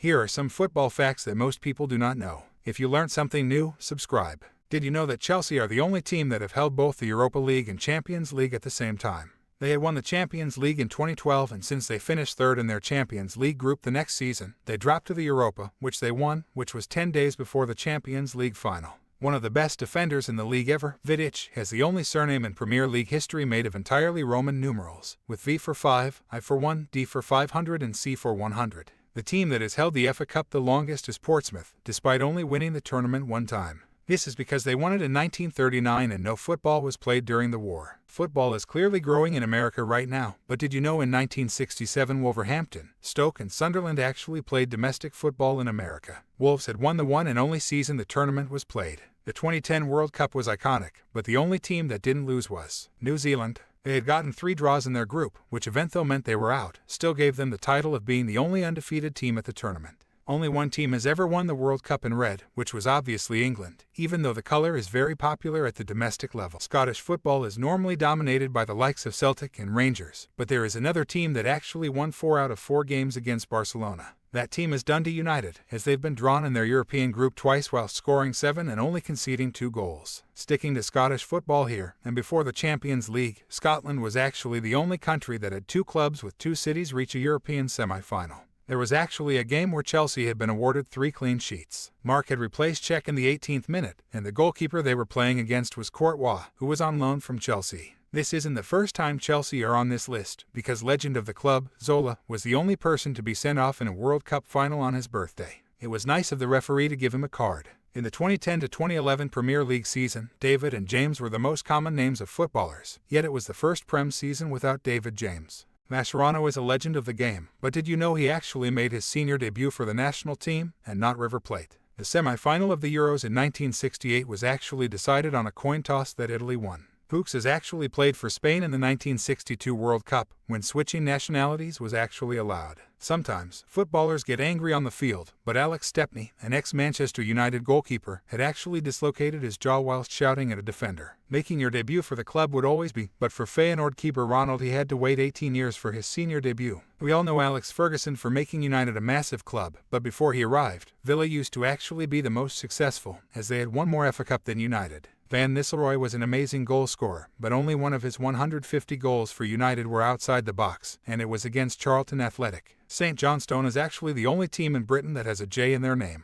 Here are some football facts that most people do not know. If you learned something new, subscribe. Did you know that Chelsea are the only team that have held both the Europa League and Champions League at the same time? They had won the Champions League in 2012, and since they finished third in their Champions League group the next season, they dropped to the Europa, which they won, which was 10 days before the Champions League final. One of the best defenders in the league ever, Vidic, has the only surname in Premier League history made of entirely Roman numerals, with V for 5, I for 1, D for 500 and C for 100. The team that has held the FA Cup the longest is Portsmouth, despite only winning the tournament one time. This is because they won it in 1939 and no football was played during the war. Football is clearly growing in America right now, but did you know in 1967 Wolverhampton, Stoke and Sunderland actually played domestic football in America? Wolves had won the one and only season the tournament was played. The 2010 World Cup was iconic, but the only team that didn't lose was New Zealand. They had gotten 3 draws in their group, which event though meant they were out, still gave them the title of being the only undefeated team at the tournament. Only one team has ever won the World Cup in red, which was obviously England, even though the colour is very popular at the domestic level. Scottish football is normally dominated by the likes of Celtic and Rangers, but there is another team that actually won 4 out of 4 games against Barcelona. That team is Dundee United, as they've been drawn in their European group twice while scoring 7 and only conceding 2 goals. Sticking to Scottish football here, and before the Champions League, Scotland was actually the only country that had 2 clubs with 2 cities reach a European semi-final. There was actually a game where Chelsea had been awarded 3 clean sheets. Mark had replaced Cech in the 18th minute, and the goalkeeper they were playing against was Courtois, who was on loan from Chelsea. This isn't the first time Chelsea are on this list, because legend of the club, Zola, was the only person to be sent off in a World Cup final on his birthday. It was nice of the referee to give him a card. In the 2010 to 2011 Premier League season, David and James were the most common names of footballers, yet it was the first Prem season without David James. Mascherano is a legend of the game, but did you know he actually made his senior debut for the national team, and not River Plate? The semi-final of the Euros in 1968 was actually decided on a coin toss that Italy won. Fuchs has actually played for Spain in the 1962 World Cup, when switching nationalities was actually allowed. Sometimes, footballers get angry on the field, but Alex Stepney, an ex-Manchester United goalkeeper, had actually dislocated his jaw whilst shouting at a defender. Making your debut for the club would always be, but for Feyenoord keeper Ronald he had to wait 18 years for his senior debut. We all know Alex Ferguson for making United a massive club, but before he arrived, Villa used to actually be the most successful, as they had won more FA Cup than United. Van Nistelrooy was an amazing goal scorer, but only one of his 150 goals for United were outside the box, and it was against Charlton Athletic. St Johnstone is actually the only team in Britain that has a J in their name.